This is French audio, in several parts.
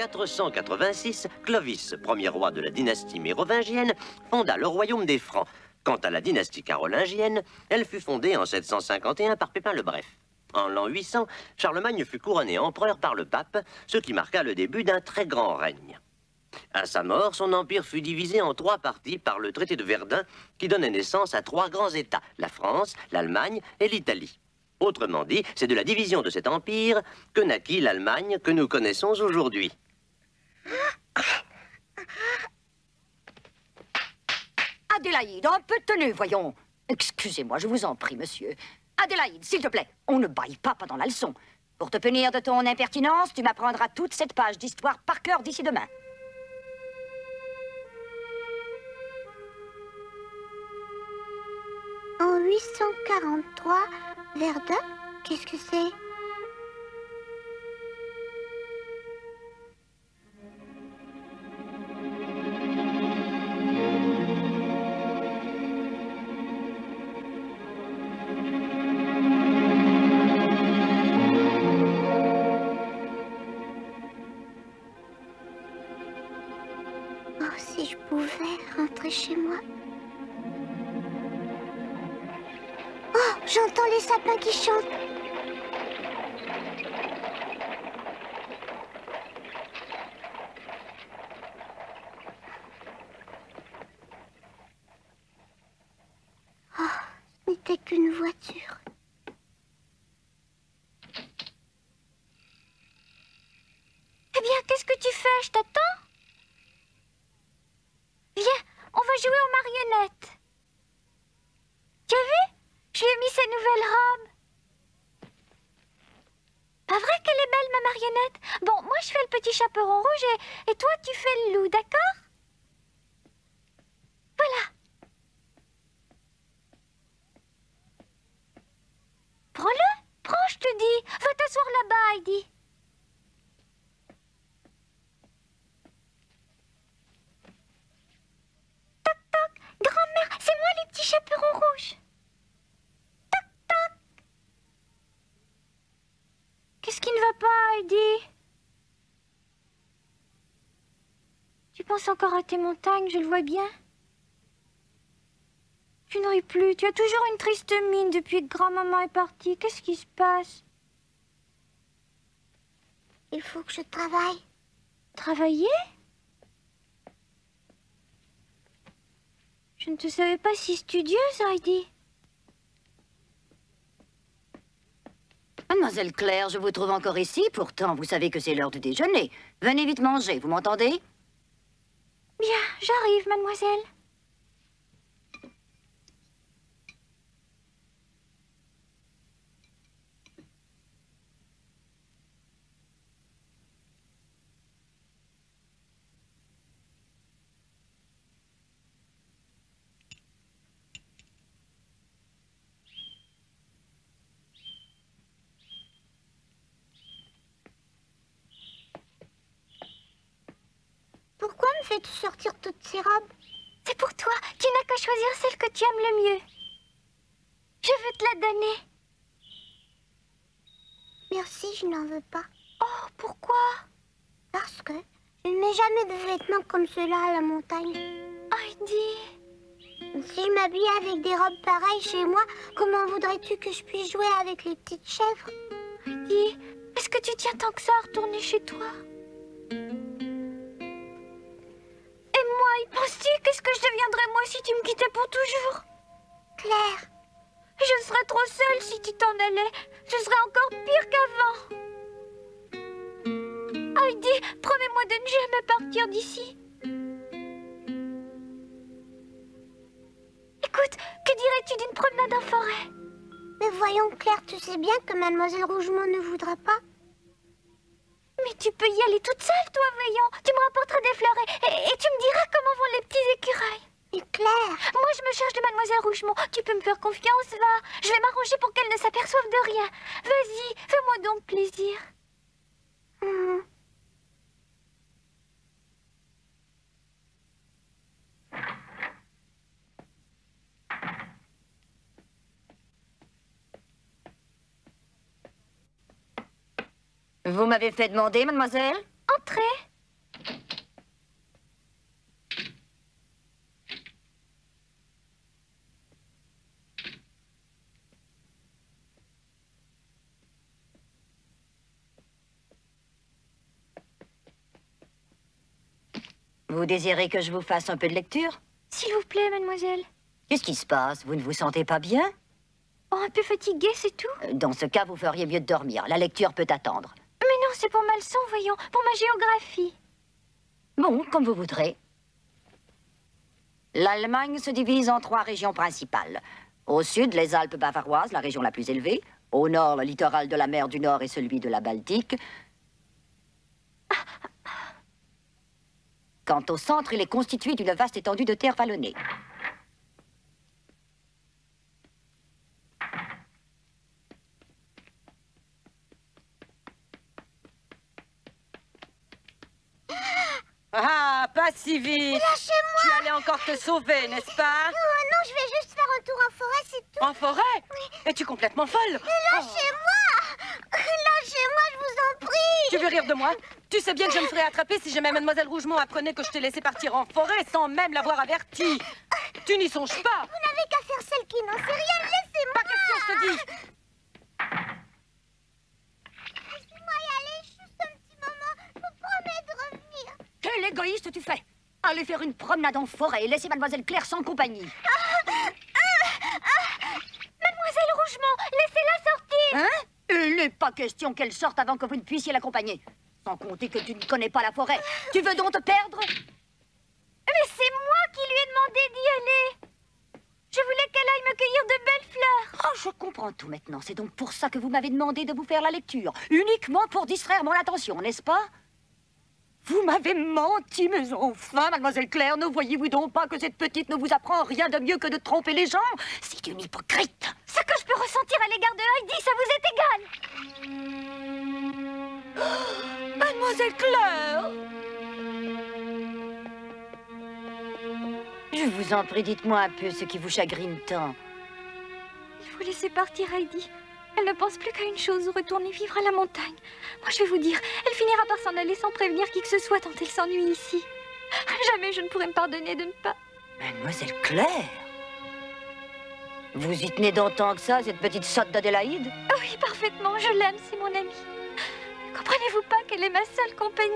486, Clovis, premier roi de la dynastie mérovingienne, fonda le royaume des Francs. Quant à la dynastie carolingienne, elle fut fondée en 751 par Pépin le Bref. En l'an 800, Charlemagne fut couronné empereur par le pape, ce qui marqua le début d'un très grand règne. À sa mort, son empire fut divisé en 3 parties par le traité de Verdun, qui donnait naissance à 3 grands États, la France, l'Allemagne et l'Italie. Autrement dit, c'est de la division de cet empire que naquit l'Allemagne que nous connaissons aujourd'hui. Adélaïde, un peu de tenue, voyons. Excusez-moi, je vous en prie, monsieur. Adélaïde, s'il te plaît, on ne bâille pas pendant la leçon. Pour te punir de ton impertinence, tu m'apprendras toute cette page d'histoire par cœur d'ici demain. En 843, Verdun, qu'est-ce que c'est? Oh, si je pouvais rentrer chez moi. Oh, j'entends les sapins qui chantent. Oh, ce n'était qu'une voiture. Eh bien, qu'est-ce que tu fais? Je t'attends. Viens, on va jouer aux marionnettes. Tu as vu? Je lui ai mis sa nouvelle robe. Pas vrai qu'elle est belle, ma marionnette? Bon, moi je fais le petit chaperon rouge et toi tu fais le loup, d'accord? Voilà. Prends-le, prends, je te dis. Va t'asseoir là-bas, Heidi. Toc, toc, grand-mère, c'est moi les petits chaperons rouges. Toc, toc. Qu'est-ce qui ne va pas, Heidi? Tu penses encore à tes montagnes, je le vois bien. Tu ne ris plus, tu as toujours une triste mine depuis que grand-maman est partie. Qu'est-ce qui se passe? Il faut que je travaille. Travailler? Je ne te savais pas si studieuse, Heidi. Mademoiselle Claire, je vous trouve encore ici. Pourtant, vous savez que c'est l'heure du déjeuner. Venez vite manger, vous m'entendez? Bien, j'arrive, mademoiselle. Pourquoi me fais-tu sortir toutes ces robes? C'est pour toi. Tu n'as qu'à choisir celle que tu aimes le mieux. Je veux te la donner. Merci, je n'en veux pas. Oh, pourquoi? Parce que je ne mets jamais de vêtements comme ceux-là à la montagne. Heidi. Si je m'habille avec des robes pareilles chez moi, comment voudrais-tu que je puisse jouer avec les petites chèvres? Heidi, est-ce que tu tiens tant que ça à retourner chez toi? Et moi, y penses-tu? Qu'est-ce que je deviendrais moi si tu me quittais pour toujours? Claire. Je serais trop seule si tu t'en allais. Je serais encore pire qu'avant. Heidi, promets-moi de ne jamais partir d'ici. Écoute, que dirais-tu d'une promenade en forêt? Mais voyons, Claire, tu sais bien que Mademoiselle Rougemont ne voudra pas. Mais tu peux y aller toute seule, toi, voyons. Tu me rapporteras des fleurs et tu me diras comment vont les petits écureuils. Mais Claire... Moi, je me charge de Mademoiselle Rougemont. Tu peux me faire confiance, va. Je vais m'arranger pour qu'elle ne s'aperçoive de rien. Vas-y, fais-moi donc plaisir. Vous m'avez fait demander, mademoiselle? Entrez. Vous désirez que je vous fasse un peu de lecture? S'il vous plaît, mademoiselle. Qu'est-ce qui se passe? Vous ne vous sentez pas bien? Oh, un peu fatiguée, c'est tout. Dans ce cas, vous feriez mieux de dormir. La lecture peut attendre. Mais non, c'est pour ma leçon, voyons. Pour ma géographie. Bon, comme vous voudrez. L'Allemagne se divise en 3 régions principales. Au sud, les Alpes bavaroises, la région la plus élevée. Au nord, le littoral de la mer du Nord et celui de la Baltique. Quant au centre, il est constitué d'une vaste étendue de terre vallonnée. Ah, pas si vite. Lâchez-moi. Tu allais encore te sauver, n'est-ce pas? Oh non, je vais juste faire un tour en forêt, c'est tout. En forêt? Es-tu complètement folle? Lâchez-moi. Lâchez-moi, je vous en prie. Tu veux rire de moi? Tu sais bien que je me ferais attraper si jamais Mademoiselle Rougemont apprenait que je t'ai laissé partir en forêt sans même l'avoir averti. Tu n'y songes pas. Vous n'avez qu'à faire celle qui n'en sait rien. Laissez-moi. Pas question, je te dis. Laissez-moi y aller juste un petit moment. Je vous promets de revenir. Quel égoïste tu fais! Allez faire une promenade en forêt et laissez Mademoiselle Claire sans compagnie. Mademoiselle Rougemont, laissez-la sortir. Hein? Il n'est pas question qu'elle sorte avant que vous ne puissiez l'accompagner. Sans compter que tu ne connais pas la forêt. Tu veux donc te perdre? Mais c'est moi qui lui ai demandé d'y aller. Je voulais qu'elle aille me cueillir de belles fleurs. Oh, je comprends tout maintenant. C'est donc pour ça que vous m'avez demandé de vous faire la lecture. Uniquement pour distraire mon attention, n'est-ce pas? Vous m'avez menti, mais enfin, Mademoiselle Claire, ne voyez-vous donc pas que cette petite ne vous apprend rien de mieux que de tromper les gens? C'est une hypocrite. Ce que je peux ressentir à l'égard de Heidi, ça vous est égal. Mademoiselle Claire! Je vous en prie, dites-moi un peu ce qui vous chagrine tant. Il faut laisser partir Heidi. Elle ne pense plus qu'à une chose, retourner vivre à la montagne. Moi, je vais vous dire, elle finira par s'en aller sans prévenir qui que ce soit tant elle s'ennuie ici. Jamais je ne pourrais me pardonner de ne pas... Mademoiselle Claire? Vous y tenez donc tant que ça, cette petite sotte d'Adélaïde? Oh oui, parfaitement, je l'aime, c'est mon amie. Comprenez-vous pas qu'elle est ma seule compagnie?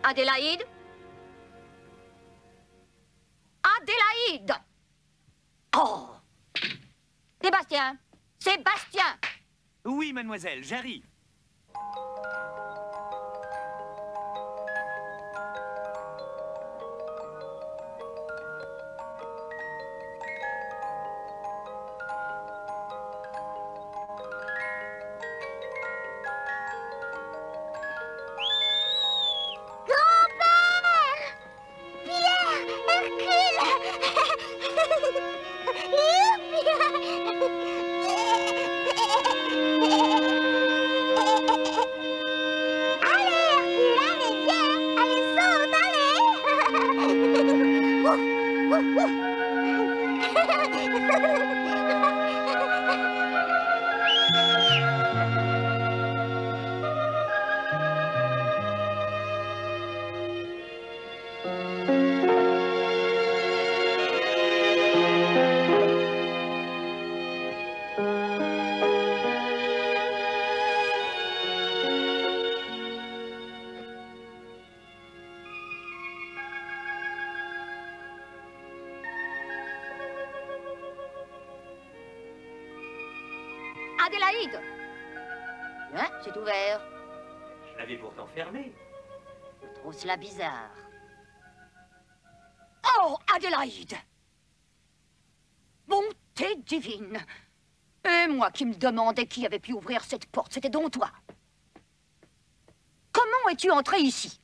Adélaïde? Adélaïde! Oh! Sébastien! Sébastien! Oui, mademoiselle, j'arrive. Adélaïde! Hein, c'est ouvert. Je l'avais pourtant fermé. Je trouve cela bizarre. Oh, Adélaïde! Bonté divine! Et moi qui me demandais qui avait pu ouvrir cette porte, c'était donc toi. Comment es-tu entrée ici?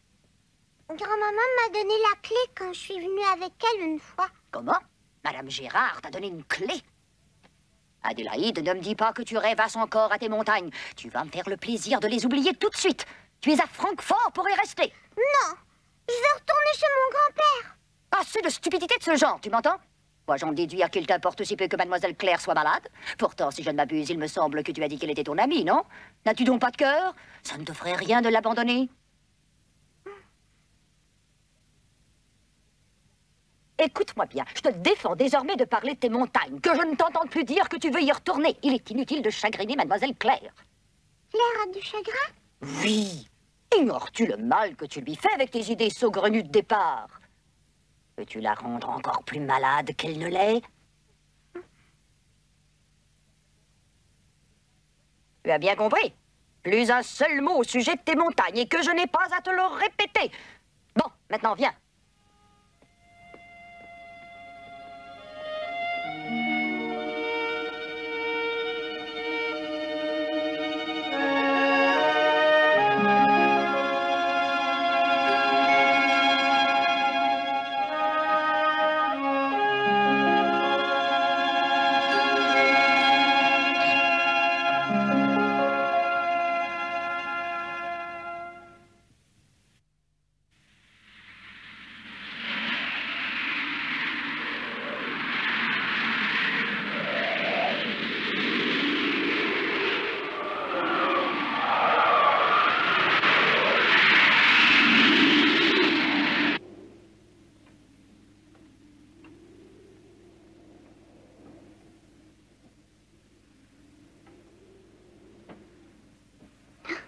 Grand-maman m'a donné la clé quand je suis venue avec elle une fois. Comment? Madame Gérard t'a donné une clé? Adélaïde, ne me dis pas que tu rêvasses encore à tes montagnes. Tu vas me faire le plaisir de les oublier tout de suite. Tu es à Francfort pour y rester. Non, je veux retourner chez mon grand-père. Assez de stupidité de ce genre, tu m'entends? Moi, j'en déduis à qu'il t'importe si peu que Mademoiselle Claire soit malade. Pourtant, si je ne m'abuse, il me semble que tu as dit qu'elle était ton amie, non? N'as-tu donc pas de cœur? Ça ne te ferait rien de l'abandonner? Écoute-moi bien, je te défends désormais de parler de tes montagnes, que je ne t'entende plus dire que tu veux y retourner. Il est inutile de chagriner Mademoiselle Claire. Claire a du chagrin? Oui. Ignores-tu le mal que tu lui fais avec tes idées saugrenues de départ? Veux-tu la rendre encore plus malade qu'elle ne l'est? Tu as bien compris? Plus un seul mot au sujet de tes montagnes et que je n'ai pas à te le répéter. Bon, maintenant viens.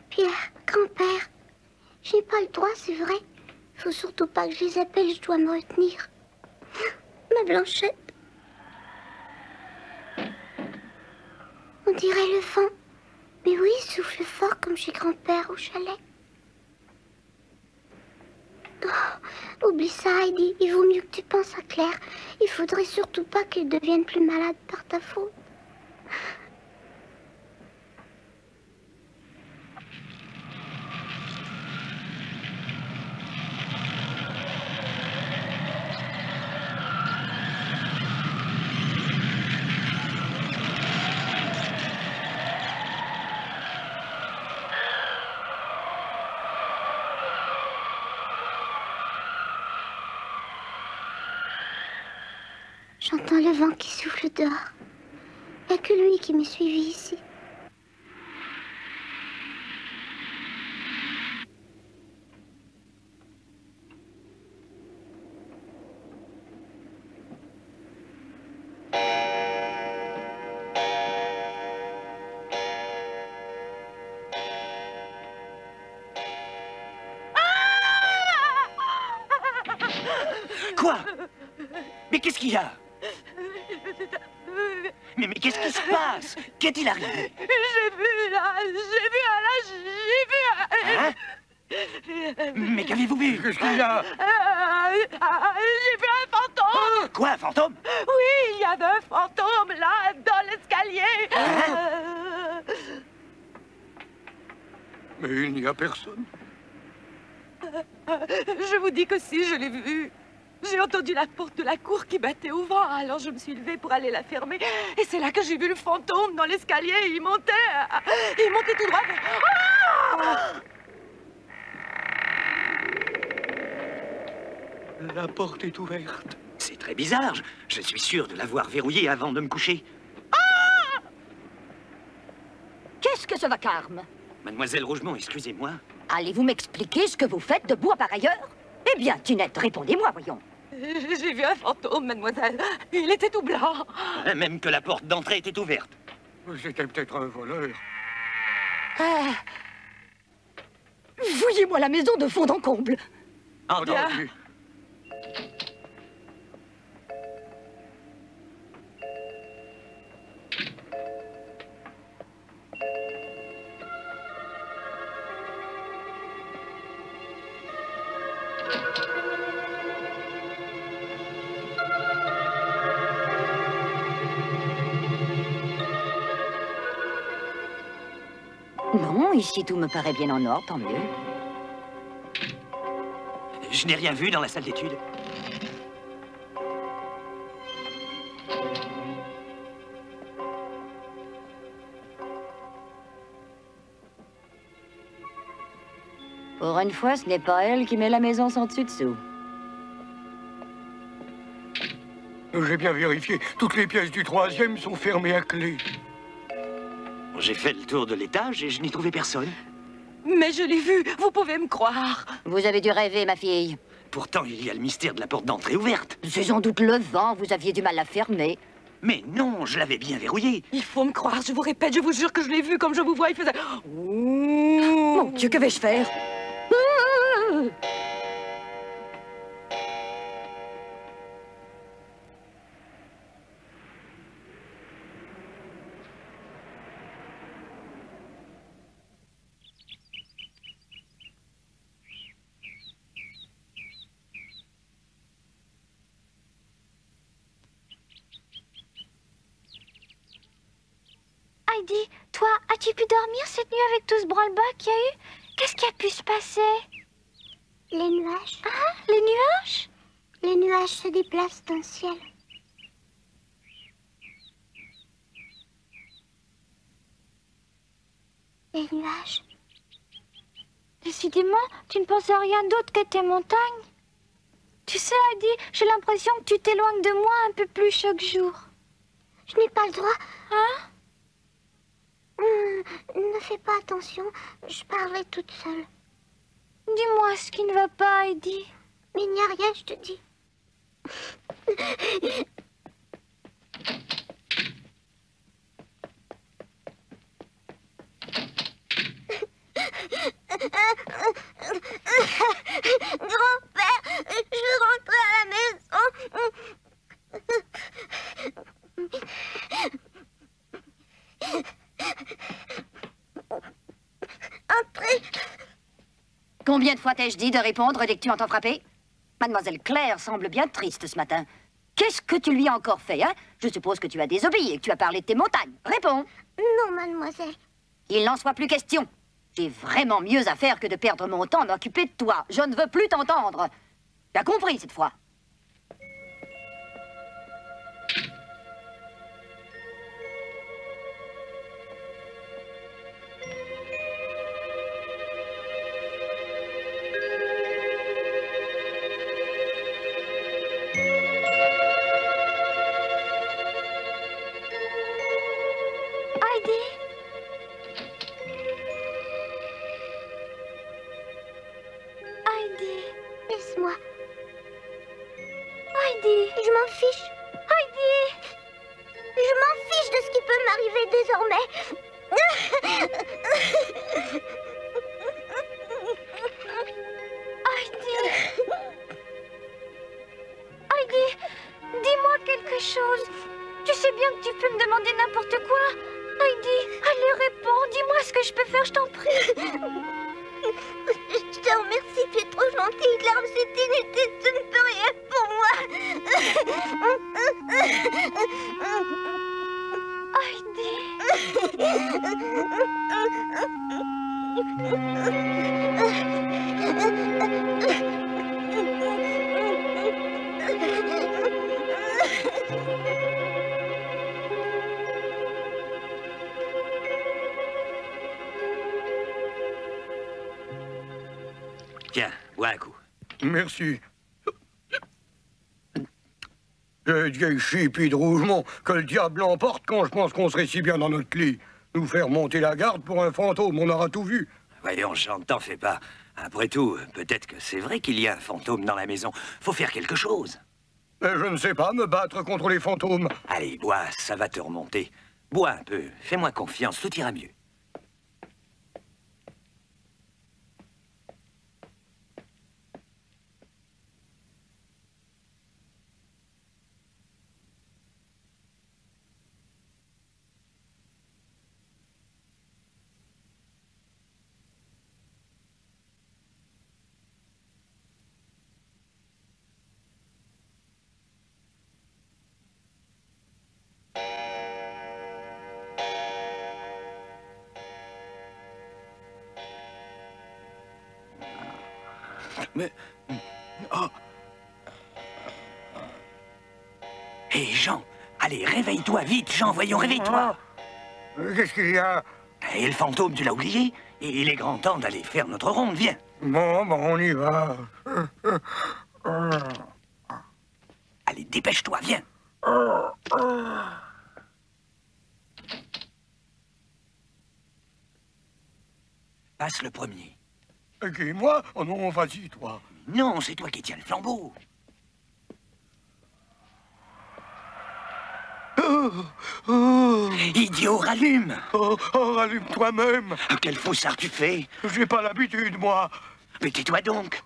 Pierre, grand-père, j'ai pas le droit, c'est vrai. Faut surtout pas que je les appelle, je dois me retenir. Ma Blanchette. On dirait le vent. Mais oui, il souffle fort comme chez grand-père au chalet. Oh, oublie ça, Heidi. Il vaut mieux que tu penses à Claire. Il faudrait surtout pas qu'elle devienne plus malade par ta faute. J'entends le vent qui souffle dehors. Il n'y a que lui qui m'est suivi ici. Quoi? Mais qu'est-ce qu'il y a? Mais qu'est-ce qui se passe? Qu'est-il arrivé? J'ai vu Hein? Mais qu'avez-vous vu? Qu'est-ce qu'il y a? J'ai vu un fantôme. Quoi, un fantôme? Oui, il y avait un fantôme là, dans l'escalier. Mais il n'y a personne. Je vous dis que si, je l'ai vu. J'ai entendu la porte de la cour qui battait au vent, alors je me suis levée pour aller la fermer. Et c'est là que j'ai vu le fantôme dans l'escalier. Il montait tout droit. La porte est ouverte. C'est très bizarre. Je suis sûr de l'avoir verrouillée avant de me coucher. Qu'est-ce que ce vacarme? Mademoiselle Rougemont, excusez-moi. Allez-vous m'expliquer ce que vous faites debout à pareille heure? Eh bien, Tinette, répondez-moi, voyons. J'ai vu un fantôme, mademoiselle. Il était tout blanc. Même que la porte d'entrée était ouverte. C'était peut-être un voleur. Fouillez-moi la maison de fond en comble. Entendu. Non, ici tout me paraît bien en ordre, tant mieux. Je n'ai rien vu dans la salle d'études. Pour une fois, ce n'est pas elle qui met la maison sans dessus-dessous. J'ai bien vérifié. Toutes les pièces du troisième sont fermées à clé. J'ai fait le tour de l'étage et je n'y trouvais personne. Mais je l'ai vu. Vous pouvez me croire. Vous avez dû rêver, ma fille. Pourtant, il y a le mystère de la porte d'entrée ouverte. C'est sans doute le vent, vous aviez du mal à fermer. Mais non, je l'avais bien verrouillée. Il faut me croire, je vous répète, je vous jure que je l'ai vu comme je vous vois, il faisait... Mon Dieu, que vais-je faire? Heidi, toi, as-tu pu dormir cette nuit avec tout ce branle-bas qu'il y a eu? Qu'est-ce qui a pu se passer? Les nuages. Hein? Les nuages? Les nuages se déplacent dans le ciel. Les nuages. Décidément, tu ne penses à rien d'autre que tes montagnes. Tu sais, Heidi, j'ai l'impression que tu t'éloignes de moi un peu plus chaque jour. Je n'ai pas le droit. Hein? Ne fais pas attention, je parlerai toute seule. Dis-moi ce qui ne va pas, Heidi. Mais il n'y a rien, je te dis. Grand-père, je veux rentrer à la maison. Entrez. Combien de fois t'ai-je dit de répondre dès que tu entends frapper? Mademoiselle Claire semble bien triste ce matin. Qu'est-ce que tu lui as encore fait, hein? Je suppose que tu as désobéi et que tu as parlé de tes montagnes. Réponds. Non, mademoiselle. Il n'en soit plus question. J'ai vraiment mieux à faire que de perdre mon temps à m'occuper de toi. Je ne veux plus t'entendre. Tu as compris cette fois? Heidi? Heidi? Laisse-moi. Heidi? Je m'en fiche. Heidi? Je m'en fiche de ce qui peut m'arriver désormais. Heidi? Heidi, dis-moi quelque chose. Tu sais bien que tu peux me demander n'importe quoi. Heidi, allez, réponds. Dis-moi ce que je peux faire, je t'en prie. Je te remercie, tu es trop gentille. Larme, c'est inutile, tu ne peux rien Tiens, bois un coup. Merci. Cette vieille chipie de Rougemont, que le diable emporte quand je pense qu'on serait si bien dans notre lit. Nous faire monter la garde pour un fantôme, on aura tout vu. Voyons, Jean, t'en fais pas. Après tout, peut-être que c'est vrai qu'il y a un fantôme dans la maison. Faut faire quelque chose. Je ne sais pas me battre contre les fantômes. Allez, bois, ça va te remonter. Bois un peu, fais-moi confiance, tout ira mieux. Mais... Oh. Hé, Jean, allez, réveille-toi vite, Jean, voyons, réveille-toi. Qu'est-ce qu'il y a? Et le fantôme, tu l'as oublié? Et il est grand temps d'aller faire notre ronde, viens. Bon, on y va. Allez, dépêche-toi, viens. Passe le premier. Et qui, moi? Oh non, vas-y, toi. Non, c'est toi qui tiens le flambeau. Idiot, rallume. Oh, rallume toi-même. Quel foussard tu fais? J'ai pas l'habitude, moi. Mais tais-toi donc.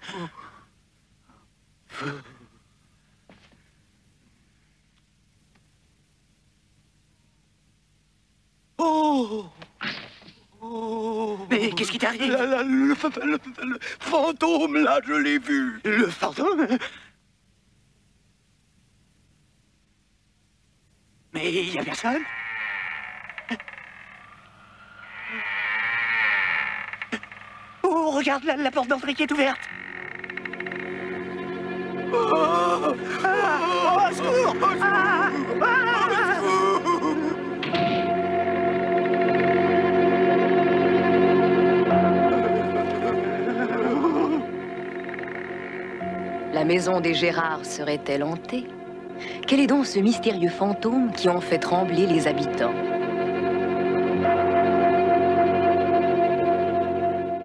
Oh. Mais qu'est-ce qui t'arrive? Le fantôme, là, je l'ai vu. Le fantôme? Mais il n'y a personne? Oh, regarde, la porte d'entrée qui est ouverte. Oh, Au secours! La maison des Gérard serait-elle hantée? Quel est donc ce mystérieux fantôme qui en fait trembler les habitants?